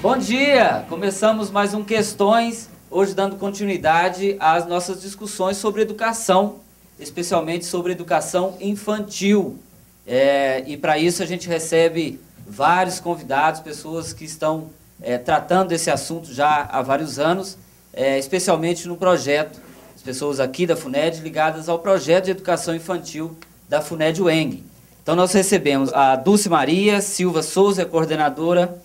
Bom dia! Começamos mais um Questões, hoje dando continuidade às nossas discussões sobre educação, especialmente sobre educação infantil. E para isso a gente recebe vários convidados, pessoas que estão tratando desse assunto já há vários anos, especialmente no projeto, as pessoas aqui da FUNED ligadas ao projeto de educação infantil da FUNED-UENG. Então nós recebemos a Dulce Maria Silva Souza, coordenadora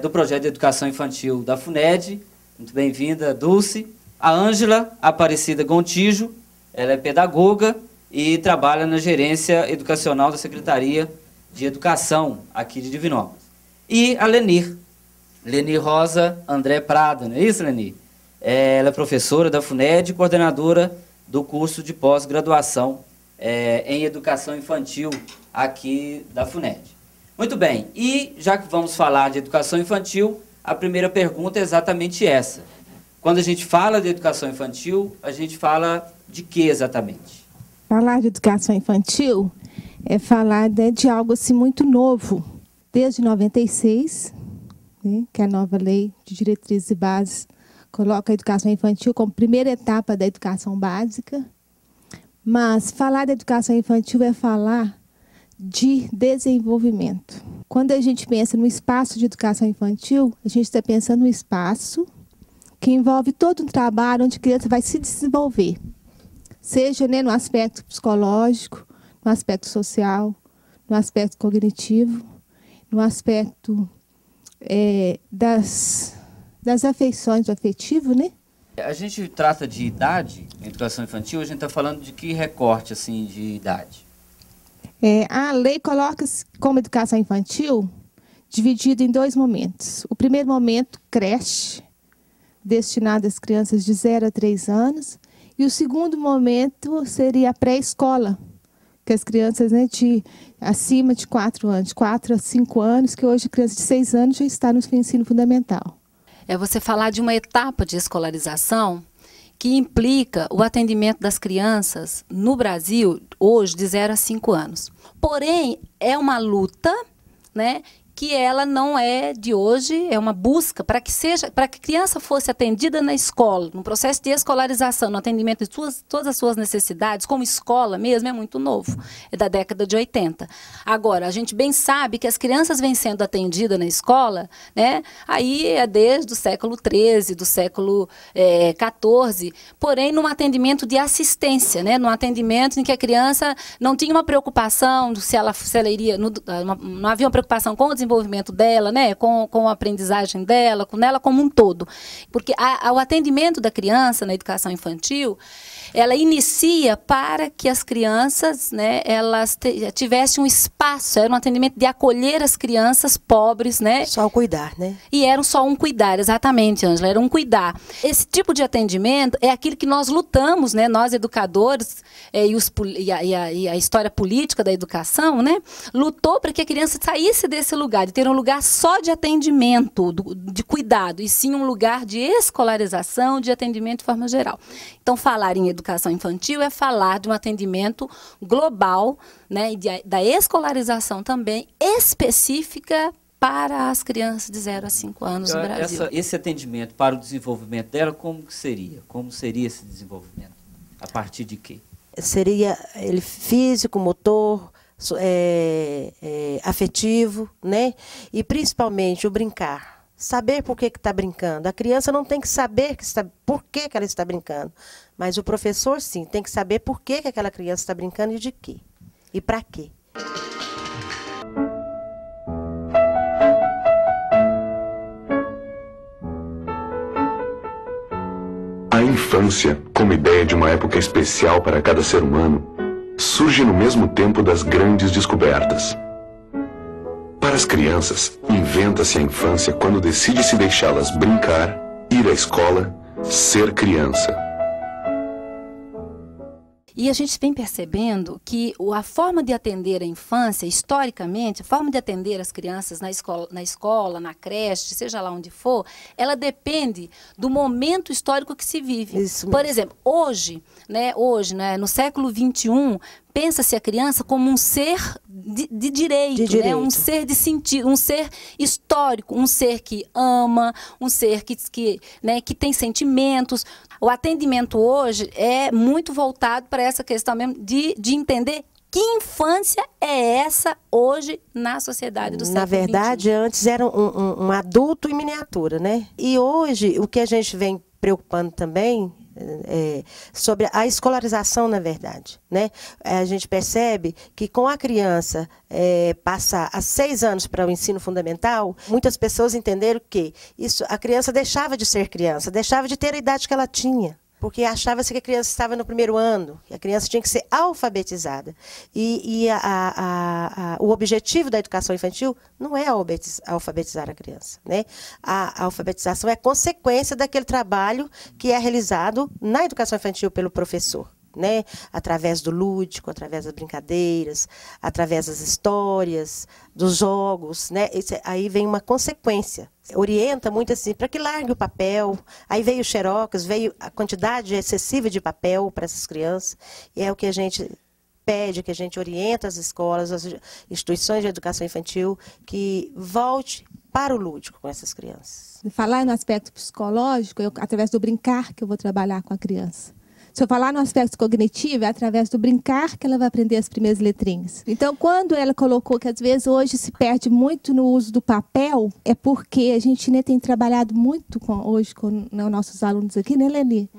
do projeto de educação infantil da FUNED. Muito bem-vinda, Dulce. A Ângela Aparecida Gontijo, ela é pedagoga e trabalha na gerência educacional da Secretaria de Educação aqui de Divinópolis. E a Lenir Rosa André Prado, não é isso, Lenir? Ela é professora da FUNED e coordenadora do curso de pós-graduação em educação infantil aqui da FUNED. Muito bem, e já que vamos falar de educação infantil, a primeira pergunta é exatamente essa. Quando a gente fala de educação infantil, a gente fala de que exatamente? Falar de educação infantil é falar de algo assim muito novo. Desde 96, que a nova lei de diretrizes e bases coloca a educação infantil como primeira etapa da educação básica. Mas falar de educação infantil é falar de desenvolvimento. Quando a gente pensa no espaço de educação infantil, a gente está pensando no espaço que envolve todo um trabalho onde a criança vai se desenvolver. Seja no aspecto psicológico, no aspecto social, no aspecto cognitivo, no aspecto das afeições, do afetivo, né? A gente trata de idade em educação infantil, a gente está falando de que recorte assim, de idade? A lei coloca como educação infantil dividido em dois momentos. O primeiro momento, creche, destinado às crianças de 0 a 3 anos. E o segundo momento seria a pré-escola, que as crianças acima de 4 anos, 4 a 5 anos, que hoje a criança de 6 anos já está no ensino fundamental. É você falar de uma etapa de escolarização que implica o atendimento das crianças no Brasil, hoje, de 0 a 5 anos. Porém, é uma luta, né, que ela não é de hoje, é uma busca para que a criança fosse atendida na escola, no processo de escolarização, no atendimento de todas as suas necessidades, como escola mesmo, é muito novo, é da década de 80. Agora, a gente bem sabe que as crianças vêm sendo atendidas na escola, né, aí é desde o século XIII, do século XIV, porém num atendimento de assistência, né, num atendimento em que a criança não tinha uma preocupação se ela iria, não havia uma preocupação com o desenvolvimento dela, né, com a aprendizagem dela, com ela como um todo. Porque o atendimento da criança na educação infantil, ela inicia para que as crianças, né, elas tivessem um espaço, era um atendimento de acolher as crianças pobres, né? Só cuidar, né? E era só um cuidar, exatamente, Ângela, era um cuidar. Esse tipo de atendimento é aquilo que nós lutamos, né, nós educadores e a história política da educação, né, lutou para que a criança saísse desse lugar, de ter um lugar só de atendimento, de cuidado, e sim um lugar de escolarização, de atendimento de forma geral. Então, falar em educação infantil é falar de um atendimento global, né, e da escolarização também específica para as crianças de 0 a 5 anos no Brasil. Esse atendimento para o desenvolvimento dela, como que seria? Como seria esse desenvolvimento? A partir de quê? Seria ele físico, motor, afetivo, né? E principalmente o brincar. Saber por que está brincando. A criança não tem que saber por que ela está brincando. Mas o professor, sim, tem que saber por que aquela criança está brincando e de quê. E para quê. A infância, como ideia de uma época especial para cada ser humano, surge no mesmo tempo das grandes descobertas. Para as crianças, inventa-se a infância quando decide-se deixá-las brincar, ir à escola, ser criança. E a gente vem percebendo que a forma de atender a infância, historicamente, a forma de atender as crianças na escola, na creche, seja lá onde for, ela depende do momento histórico que se vive. Isso. Por exemplo, hoje, no século XXI, pensa-se a criança como um ser de direito, né? Um ser de sentido, um ser histórico, um ser que ama, um ser né, que tem sentimentos. O atendimento hoje é muito voltado para essa questão mesmo de entender que infância é essa hoje na sociedade do século XXI. Na verdade, antes era um adulto em miniatura, né? E hoje, o que a gente vem preocupando também sobre a escolarização, na verdade, né? A gente percebe que com a criança passar a 6 anos para o ensino fundamental, muitas pessoas entenderam que a criança deixava de ser criança, deixava de ter a idade que ela tinha. Porque achava-se que a criança estava no 1º ano, que a criança tinha que ser alfabetizada. E o objetivo da educação infantil não é alfabetizar a criança, né? A alfabetização é consequência daquele trabalho que é realizado na educação infantil pelo professor, né? Através do lúdico, através das brincadeiras, através das histórias, dos jogos, né? Aí vem uma consequência. Orienta muito assim, para que largue o papel. Aí veio o xerox, veio a quantidade excessiva de papel para essas crianças. E é o que a gente pede, que a gente orienta as escolas, as instituições de educação infantil, que volte para o lúdico com essas crianças. Falar no aspecto psicológico, através do brincar que eu vou trabalhar com a criança. Se eu falar no aspecto cognitivo, é através do brincar que ela vai aprender as primeiras letrinhas. Então, quando ela colocou que às vezes hoje se perde muito no uso do papel, é porque a gente tem trabalhado muito hoje com nossos alunos aqui, né, Leni?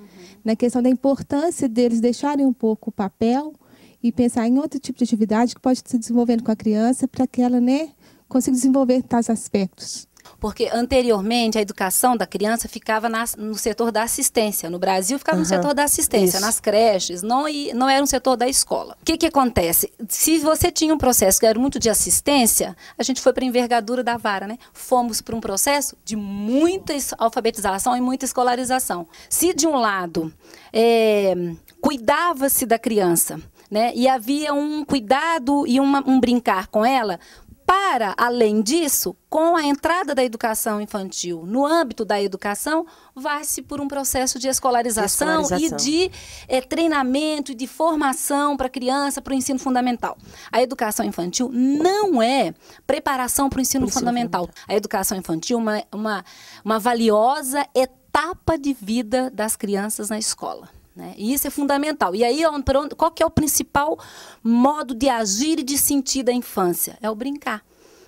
Na questão da importância deles deixarem um pouco o papel e pensar em outro tipo de atividade que pode se desenvolvendo com a criança para que ela, né, consiga desenvolver tais aspectos. Porque anteriormente a educação da criança ficava no setor da assistência. No Brasil ficava no setor da assistência, nas creches, não era um setor da escola. O que acontece? Se você tinha um processo que era muito de assistência, a gente foi para a envergadura da vara, né? Fomos para um processo de muita alfabetização e muita escolarização. Se de um lado cuidava-se da criança, né? E havia um cuidado e um brincar com ela, para, além disso, com a entrada da educação infantil no âmbito da educação, vai-se por um processo de escolarização e de treinamento e de formação para a criança, para o ensino fundamental. A educação infantil não é preparação para o ensino fundamental. A educação infantil é uma valiosa etapa de vida das crianças na escola. Né? E isso é fundamental. E aí, qual que é o principal modo de agir e de sentir da infância? É o brincar.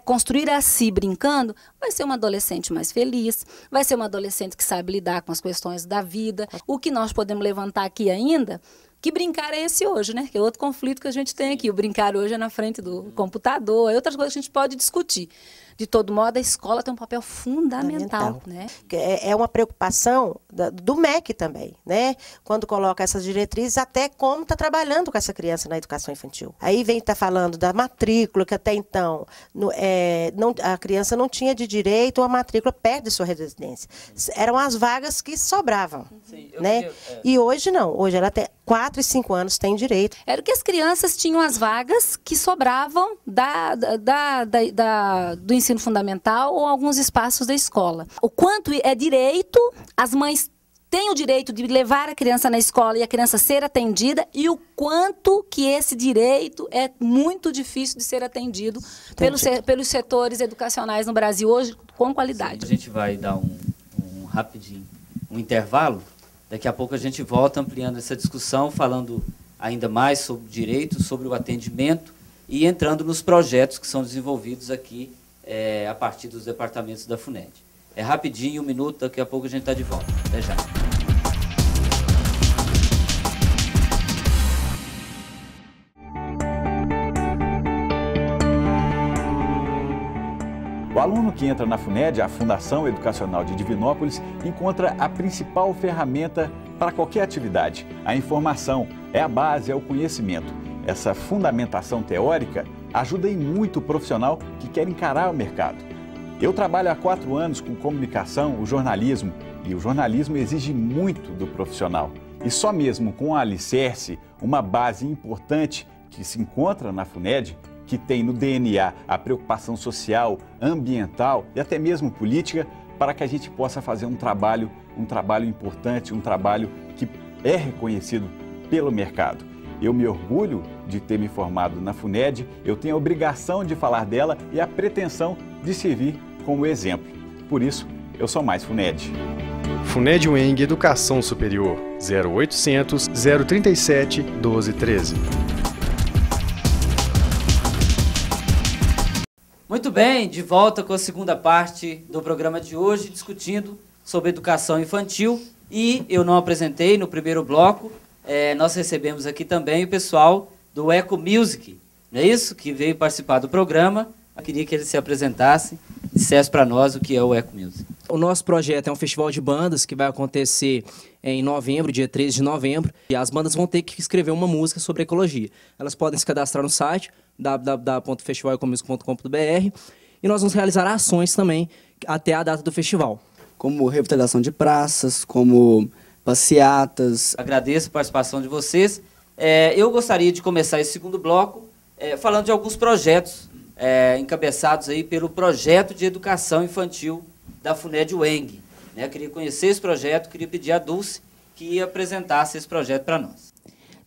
Construir a si brincando, vai ser uma adolescente mais feliz, vai ser uma adolescente que sabe lidar com as questões da vida. O que nós podemos levantar aqui ainda, que brincar é esse hoje, né? Que é outro conflito que a gente tem aqui. O brincar hoje é na frente do computador, é outras coisas que a gente pode discutir. De todo modo, a escola tem um papel fundamental. Né? É uma preocupação do MEC também, né? Quando coloca essas diretrizes, até como está trabalhando com essa criança na educação infantil. Aí vem estar falando da matrícula, que até então a criança não tinha de direito a matrícula perto de sua residência. Eram as vagas que sobravam. Sim, né? E hoje não. Hoje ela tem 4 e 5 anos tem direito. Era que as crianças tinham as vagas que sobravam do ensino fundamental ou alguns espaços da escola. O quanto é direito, as mães têm o direito de levar a criança na escola e a criança ser atendida, e o quanto que esse direito é muito difícil de ser atendido pelos setores educacionais no Brasil hoje com qualidade. Sim, a gente vai dar rapidinho um intervalo. Daqui a pouco a gente volta ampliando essa discussão, falando ainda mais sobre direitos, sobre o atendimento e entrando nos projetos que são desenvolvidos aqui a partir dos departamentos da FUNED. É rapidinho, 1 minuto, daqui a pouco a gente está de volta. Até já. O aluno que entra na FUNED, a Fundação Educacional de Divinópolis, encontra a principal ferramenta para qualquer atividade. A informação é a base, é o conhecimento. Essa fundamentação teórica ajuda em muito o profissional que quer encarar o mercado. Eu trabalho há 4 anos com comunicação, o jornalismo, e o jornalismo exige muito do profissional. E só mesmo com o alicerce, uma base importante que se encontra na FUNED, que tem no DNA a preocupação social, ambiental e até mesmo política, para que a gente possa fazer um trabalho importante, um trabalho que é reconhecido pelo mercado. Eu me orgulho de ter me formado na FUNED, eu tenho a obrigação de falar dela e a pretensão de servir como exemplo. Por isso, eu sou mais FUNED. FUNED UENG Educação Superior, 0800 037 1213. Muito bem, de volta com a segunda parte do programa de hoje, discutindo sobre educação infantil. E eu não apresentei no primeiro bloco, nós recebemos aqui também o pessoal do Eco Music, não é isso? Que veio participar do programa. Eu queria que ele se apresentasse e dissesse para nós o que é o Eco Music. O nosso projeto é um festival de bandas que vai acontecer em novembro, dia 13 de novembro. E as bandas vão ter que escrever uma música sobre ecologia. Elas podem se cadastrar no site www.festivalecomusic.com.br e nós vamos realizar ações também até a data do festival. Como revitalização de praças, como passeatas. Agradeço a participação de vocês. Eu gostaria de começar esse segundo bloco falando de alguns projetos encabeçados aí pelo Projeto de Educação Infantil da FUNED UENG. Queria conhecer esse projeto, queria pedir a Dulce que apresentasse esse projeto para nós.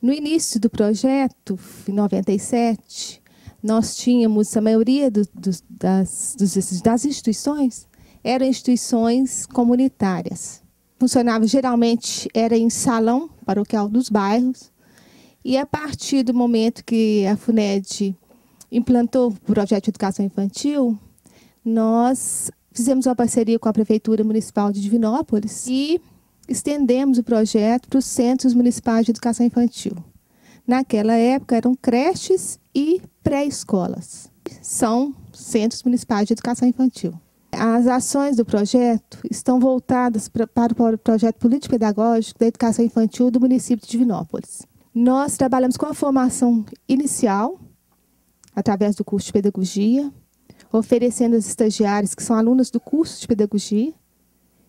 No início do projeto, em 97, nós tínhamos, a maioria das instituições, eram instituições comunitárias. Funcionava geralmente, era em salão paroquial dos bairros, e a partir do momento que a FUNED implantou o projeto de educação infantil, nós fizemos uma parceria com a Prefeitura Municipal de Divinópolis e estendemos o projeto para os Centros Municipais de Educação Infantil. Naquela época eram creches e pré-escolas. São Centros Municipais de Educação Infantil. As ações do projeto estão voltadas para o projeto político-pedagógico da educação infantil do município de Divinópolis. Nós trabalhamos com a formação inicial, através do curso de pedagogia, oferecendo aos estagiários que são alunos do curso de pedagogia,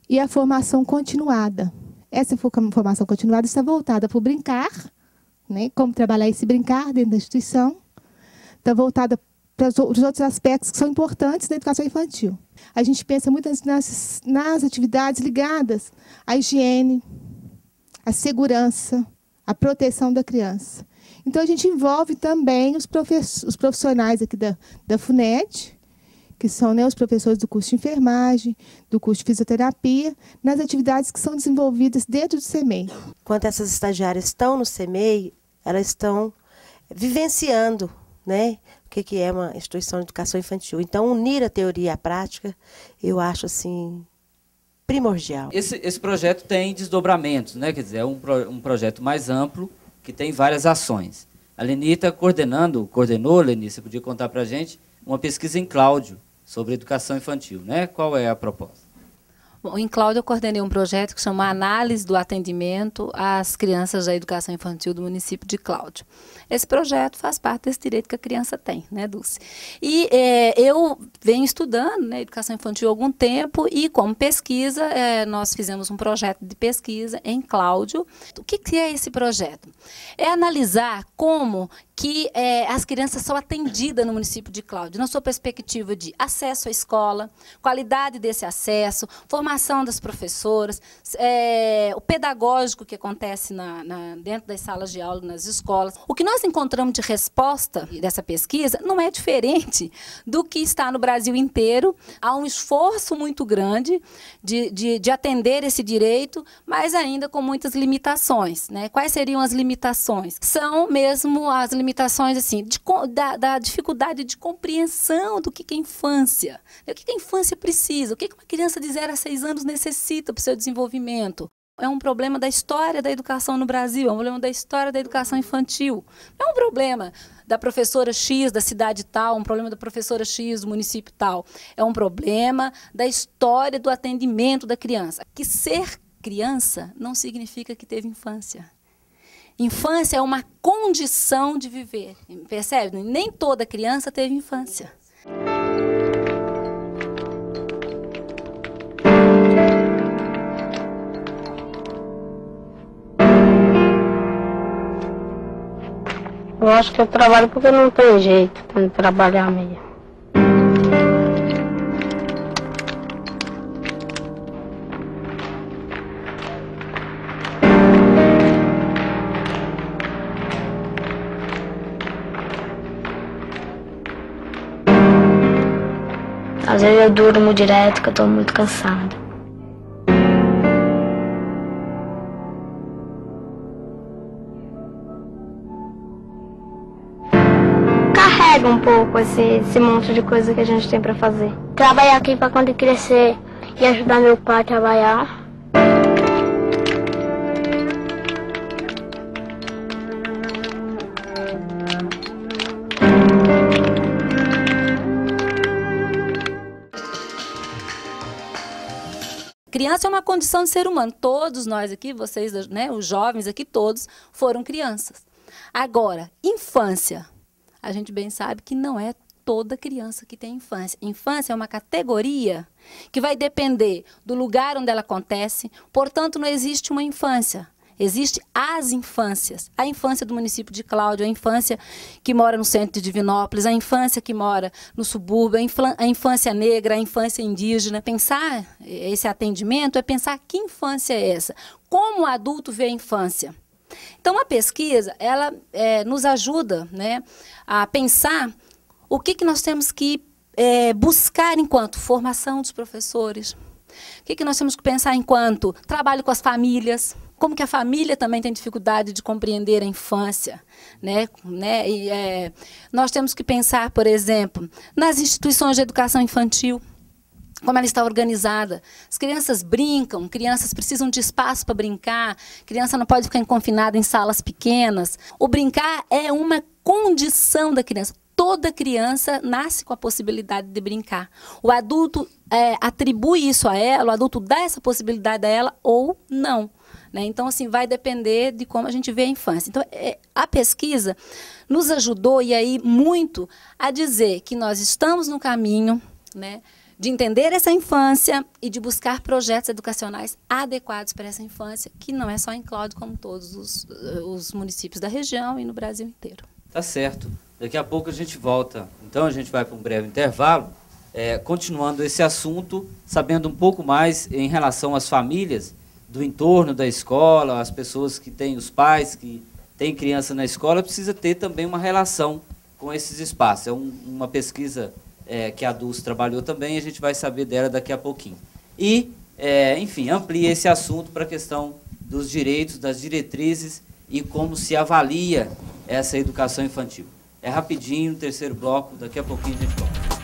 e a formação continuada. Essa formação continuada está voltada para o brincar, como trabalhar esse brincar dentro da instituição, está voltada para os outros aspectos que são importantes da educação infantil. A gente pensa muito nas atividades ligadas à higiene, à segurança, à proteção da criança. Então, a gente envolve também os profissionais aqui da FUNED, que são os professores do curso de enfermagem, do curso de fisioterapia, nas atividades que são desenvolvidas dentro do CEMEI. Quando essas estagiárias estão no CEMEI, elas estão vivenciando, o que é uma instituição de educação infantil. Então, unir a teoria à prática, eu acho assim primordial. Esse projeto tem desdobramentos, quer dizer, é um projeto mais amplo, que tem várias ações. A Lenita coordenou, Lenice, você podia contar para a gente, uma pesquisa em Cláudio sobre educação infantil, Qual é a proposta? Bom, em Cláudio eu coordenei um projeto que chama Análise do Atendimento às Crianças da Educação Infantil do município de Cláudio. Esse projeto faz parte desse direito que a criança tem, Dulce? E eu venho estudando educação infantil há algum tempo e, como pesquisa, nós fizemos um projeto de pesquisa em Cláudio. O que é esse projeto? É analisar como que as crianças são atendidas no município de Cláudio, na sua perspectiva de acesso à escola, qualidade desse acesso, formação das professoras, o pedagógico que acontece dentro das salas de aula, nas escolas. O que nós encontramos de resposta dessa pesquisa não é diferente do que está no Brasil inteiro. Há um esforço muito grande de atender esse direito, mas ainda com muitas limitações. Quais seriam as limitações? São mesmo as limitações assim, da dificuldade de compreensão do que é infância. O que a infância precisa, o que uma criança de 0 a 6 anos necessita para o seu desenvolvimento. É um problema da história da educação no Brasil, é um problema da história da educação infantil. Não é um problema da professora X da cidade tal, um problema da professora X do município tal. É um problema da história do atendimento da criança. Que ser criança não significa que teve infância. Infância é uma condição de viver, percebe? Nem toda criança teve infância. Eu acho que eu trabalho porque não tem jeito de trabalhar mesmo. Às vezes eu durmo direto, que eu tô muito cansada. Carrega um pouco esse monte de coisa que a gente tem pra fazer. Trabalhar aqui pra quando crescer e ajudar meu pai a trabalhar. Criança é uma condição de ser humano. Todos nós aqui, vocês, né, os jovens aqui, todos foram crianças. Agora, infância. A gente bem sabe que não é toda criança que tem infância. Infância é uma categoria que vai depender do lugar onde ela acontece. Portanto, não existe uma infância. Existem as infâncias. A infância do município de Cláudio, a infância que mora no centro de Divinópolis, a infância que mora no subúrbio, a infância negra, a infância indígena. Pensar esse atendimento é pensar que infância é essa. Como o adulto vê a infância. Então, a pesquisa, ela nos ajuda, né, a pensar o que nós temos que buscar enquanto formação dos professores. O que nós temos que pensar enquanto trabalho com as famílias. Como que a família também tem dificuldade de compreender a infância, né? Nós temos que pensar, por exemplo, nas instituições de educação infantil, como ela está organizada. As crianças brincam, crianças precisam de espaço para brincar, criança não pode ficar confinada em salas pequenas. O brincar é uma condição da criança. Toda criança nasce com a possibilidade de brincar. O adulto atribui isso a ela, o adulto dá essa possibilidade a ela ou não. Né? Então, assim, vai depender de como a gente vê a infância. Então, a pesquisa nos ajudou, e aí, muito, a dizer que nós estamos no caminho, né, de entender essa infância e de buscar projetos educacionais adequados para essa infância, que não é só em Cláudio, como todos os municípios da região e no Brasil inteiro. Tá certo. Daqui a pouco a gente volta. Então, a gente vai para um breve intervalo, continuando esse assunto, sabendo um pouco mais em relação às famílias do entorno da escola, as pessoas que têm os pais, que têm criança na escola, precisa ter também uma relação com esses espaços. É uma pesquisa que a Dulce trabalhou também, e a gente vai saber dela daqui a pouquinho. E, enfim, amplia esse assunto para a questão dos direitos, das diretrizes e como se avalia essa educação infantil. É rapidinho, no terceiro bloco, daqui a pouquinho a gente volta.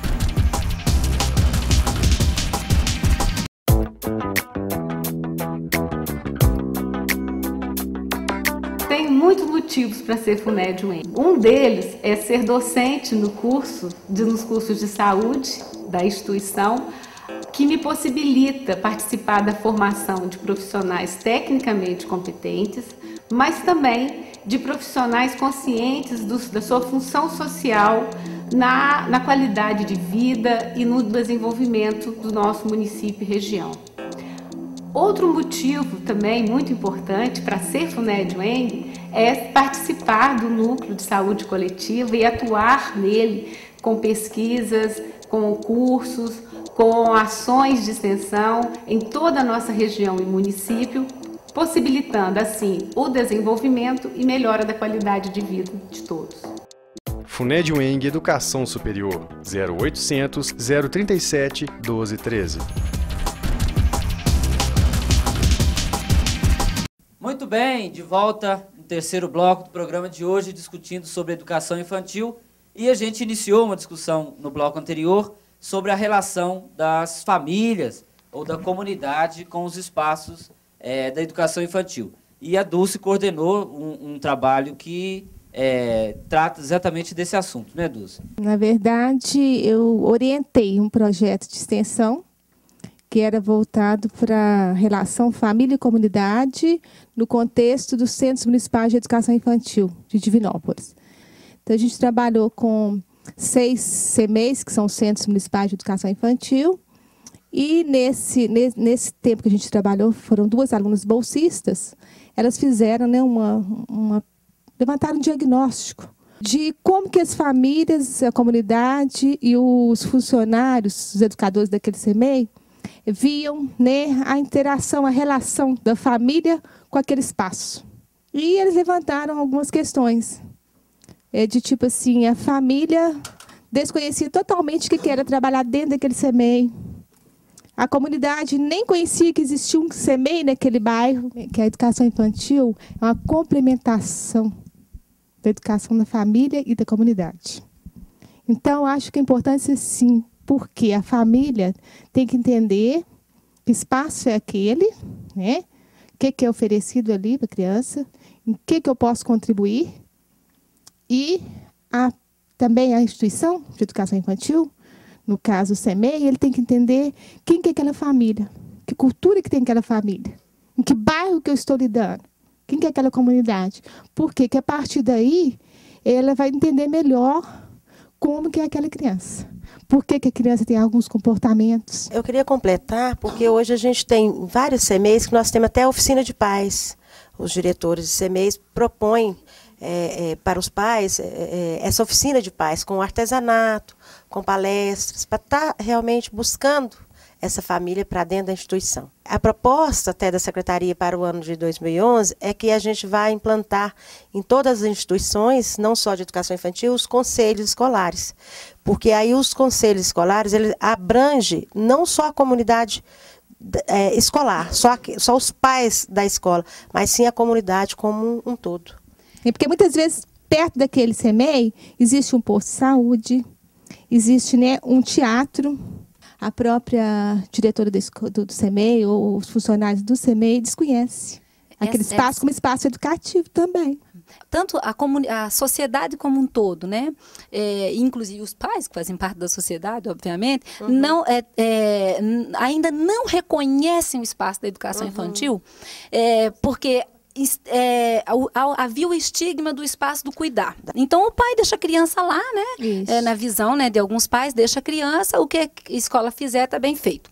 Tem muitos motivos para ser FUNED-UEM. Um deles é ser docente nos cursos de saúde da instituição, que me possibilita participar da formação de profissionais tecnicamente competentes, mas também de profissionais conscientes da sua função social na qualidade de vida e no desenvolvimento do nosso município e região. Outro motivo também muito importante para ser FUNED-UEM é participar do núcleo de saúde coletiva e atuar nele com pesquisas, com cursos, com ações de extensão em toda a nossa região e município, possibilitando assim o desenvolvimento e melhora da qualidade de vida de todos. FUNED-UEM Educação Superior 0800 037 1213. Muito bem, de volta no terceiro bloco do programa de hoje, discutindo sobre educação infantil. E a gente iniciou uma discussão no bloco anterior sobre a relação das famílias ou da comunidade com os espaços da educação infantil. E a Dulce coordenou um trabalho que trata exatamente desse assunto, né, Dulce? Na verdade, eu orientei um projeto de extensão que era voltado para a relação família e comunidade no contexto dos Centros Municipais de Educação Infantil de Divinópolis. Então, a gente trabalhou com 6 CMEIs, que são Centros Municipais de Educação Infantil, e nesse tempo que a gente trabalhou, foram 2 alunas bolsistas, elas fizeram, né, levantaram um diagnóstico de como que as famílias, a comunidade e os funcionários, os educadores daquele CMEI, viam, né, a interação, a relação da família com aquele espaço. E eles levantaram algumas questões, de tipo assim, a família desconhecia totalmente o que era trabalhar dentro daquele CEMEI. A comunidade nem conhecia que existia um CEMEI naquele bairro, que a educação infantil é uma complementação da educação da família e da comunidade. Então, acho que a importância, sim, porque a família tem que entender que espaço é aquele, né? O que é oferecido ali para a criança, em que eu posso contribuir, e também a instituição de educação infantil, no caso o CEMEI, ele tem que entender quem que é aquela família, que cultura que tem aquela família, em que bairro que eu estou lidando, quem que é aquela comunidade. Porque a partir daí, ela vai entender melhor como que é aquela criança. Por que a criança tem alguns comportamentos. Eu queria completar, porque hoje a gente tem vários CEMEIs, que nós temos até a oficina de pais. Os diretores de CEMEIs propõem para os pais essa oficina de pais, com artesanato, com palestras, para estar realmente buscando essa família para dentro da instituição. A proposta até da Secretaria para o ano de 2011 é que a gente vai implantar em todas as instituições, não só de educação infantil, os conselhos escolares. Porque aí os conselhos escolares, ele abrange não só a comunidade escolar, só os pais da escola, mas sim a comunidade como um todo. É porque muitas vezes, perto daquele CEMEI, existe um posto de saúde, existe, né, um teatro. A própria diretora do CEMEI ou os funcionários do CEMEI desconhecem aquele espaço como espaço educativo também. Tanto a sociedade como um todo, né? Inclusive os pais, que fazem parte da sociedade, obviamente, ainda não reconhecem o espaço da educação infantil, porque havia o estigma do espaço do cuidar. Então, o pai deixa a criança lá, né? Na visão, né, de alguns pais, deixa a criança, o que a escola fizer está bem feito.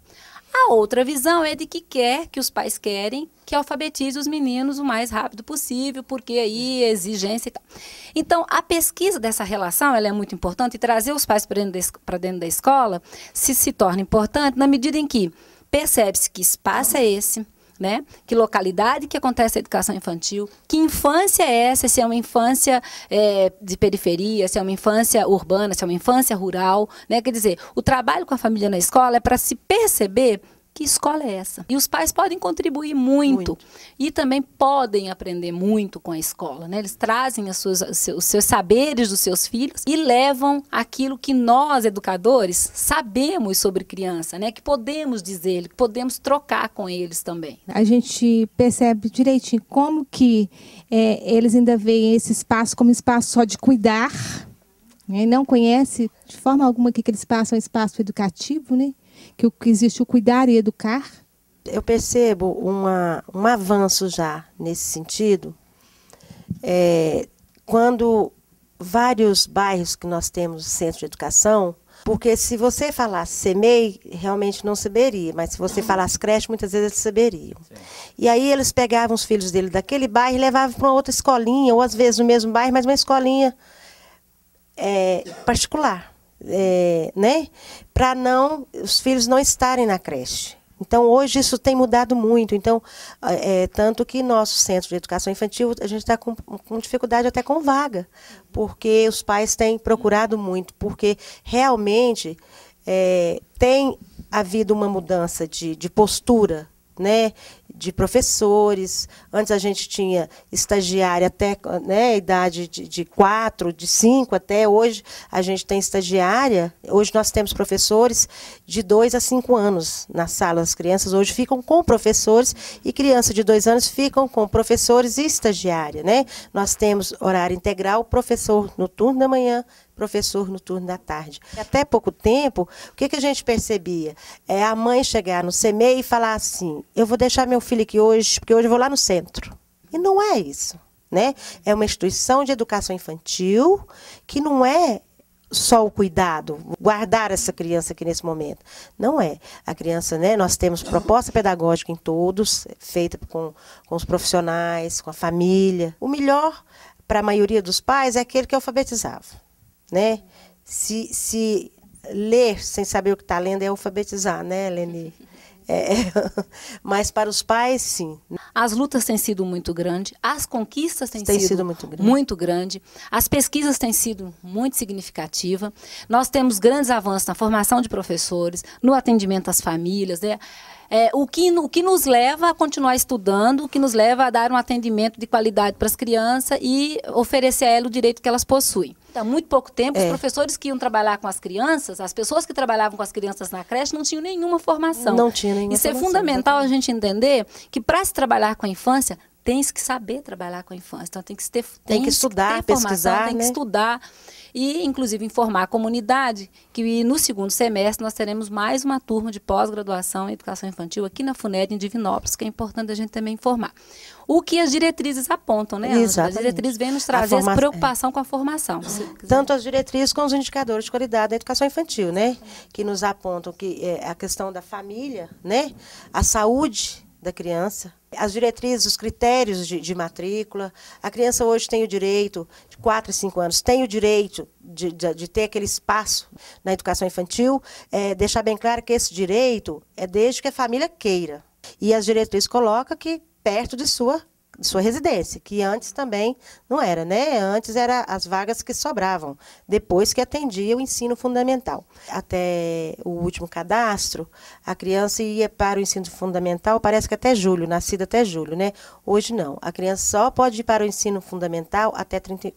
A outra visão é de que os pais querem que alfabetize os meninos o mais rápido possível, porque aí é exigência e tal. Então, a pesquisa dessa relação ela é muito importante, e trazer os pais para dentro da escola se torna importante na medida em que percebe-se que espaço é esse, né? Que localidade que acontece a educação infantil, que infância é essa, se é uma infância de periferia, se é uma infância urbana, se é uma infância rural, né? Quer dizer, o trabalho com a família na escola é para se perceber que escola é essa. E os pais podem contribuir muito. E também podem aprender muito com a escola, né? Eles trazem os seus saberes dos seus filhos e levam aquilo que nós, educadores, sabemos sobre criança, né? Que podemos dizer, que podemos trocar com eles também. A gente percebe direitinho como que eles ainda veem esse espaço como espaço só de cuidar, né? Não conhece de forma alguma que aquele espaço é um espaço educativo, né? Que existe o cuidar e educar. Eu percebo um avanço já nesse sentido, quando vários bairros que nós temos centro de educação, porque se você falasse CEMEI, realmente não saberia, mas se você falasse creche, muitas vezes eles saberiam. Sim. E aí eles pegavam os filhos dele daquele bairro e levavam para uma outra escolinha, ou às vezes no mesmo bairro, mas uma escolinha particular. Né? Para os filhos não estarem na creche. Então, hoje isso tem mudado muito. Então, tanto que nosso centro de educação infantil, a gente está com dificuldade até com vaga, porque os pais têm procurado muito, porque realmente tem havido uma mudança de postura, né, de professores. Antes a gente tinha estagiária até, né, idade de 4, de 5 até hoje a gente tem estagiária. Hoje nós temos professores de 2 a 5 anos na sala. As crianças hoje ficam com professores e crianças de 2 anos ficam com professores e estagiária, né? Nós temos horário integral, professor no turno da manhã, professor no turno da tarde. Até pouco tempo, o que a gente percebia? A mãe chegar no CEMEI e falar assim, eu vou deixar meu filho aqui hoje, porque hoje eu vou lá no centro. E não é isso, né? É uma instituição de educação infantil que não é só o cuidado, guardar essa criança aqui nesse momento. Não é. A criança, né, nós temos proposta pedagógica em todos, feita com os profissionais, com a família. O melhor para a maioria dos pais é aquele que alfabetizava. Né? Se ler sem saber o que está lendo é alfabetizar, né, Leni? Mas para os pais, sim. As lutas têm sido muito grandes, as conquistas têm sido muito grande, as pesquisas têm sido muito significativas. Nós temos grandes avanços na formação de professores, no atendimento às famílias, né? O que nos leva a continuar estudando, o que nos leva a dar um atendimento de qualidade para as crianças e oferecer a elas o direito que elas possuem. Há muito pouco tempo, os professores que iam trabalhar com as crianças, as pessoas que trabalhavam com as crianças na creche não tinham nenhuma formação. Não tinha nenhuma formação. Isso é fundamental a gente entender que para se trabalhar com a infância, tem que saber trabalhar com a infância. Então tem que estudar, pesquisar, tem que estudar e, inclusive, informar a comunidade que no segundo semestre nós teremos mais uma turma de pós-graduação em educação infantil aqui na FUNED, em Divinópolis, que é importante a gente também informar. O que as diretrizes apontam, né? As diretrizes vêm nos trazer essa preocupação com a formação. Tanto as diretrizes como os indicadores de qualidade da educação infantil, né? Que nos apontam que a questão da família, né? A saúde da criança, as diretrizes, os critérios de matrícula. A criança hoje tem o direito, de 4 a 5 anos, tem o direito de ter aquele espaço na educação infantil. Deixar bem claro que esse direito é desde que a família queira. E as diretrizes colocam que perto de sua residência, que antes também não era, né? Antes eram as vagas que sobravam, depois que atendia o ensino fundamental. Até o último cadastro, a criança ia para o ensino fundamental, parece que até julho, nascida até julho, né? Hoje não, a criança só pode ir para o ensino fundamental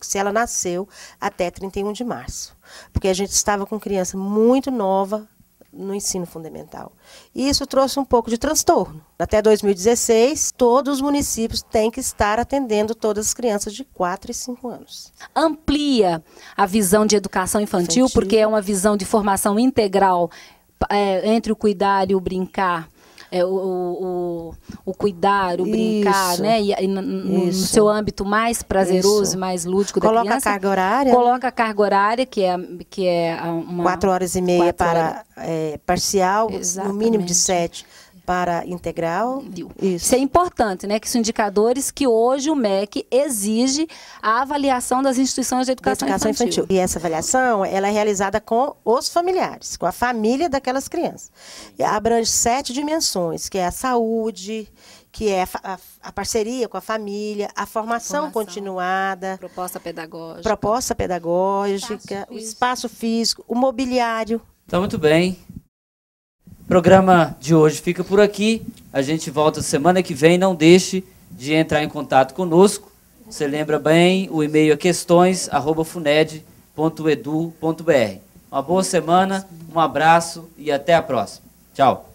se ela nasceu até 31 de março, porque a gente estava com criança muito nova no ensino fundamental. E isso trouxe um pouco de transtorno. Até 2016, todos os municípios têm que estar atendendo todas as crianças de 4 e 5 anos. Amplia a visão de educação infantil, porque é uma visão de formação integral entre o cuidar e o brincar. O cuidar, o brincar, né? E no seu âmbito mais prazeroso, mais lúdico da criança. Coloca a carga horária. Coloca a carga horária, que é uma... 4h30 para parcial, no mínimo de 7 para integral. Isso é importante, né? Que são indicadores que hoje o MEC exige a avaliação das instituições de educação infantil. E essa avaliação, ela é realizada com os familiares, com a família daquelas crianças. E abrange 7 dimensões, que é a saúde, que é a parceria com a família, a formação continuada, proposta pedagógica, o espaço físico, o mobiliário. Então, muito bem. O programa de hoje fica por aqui. A gente volta semana que vem. Não deixe de entrar em contato conosco. Você lembra bem, o e-mail é questões@funed.edu.br. Uma boa semana, um abraço e até a próxima. Tchau.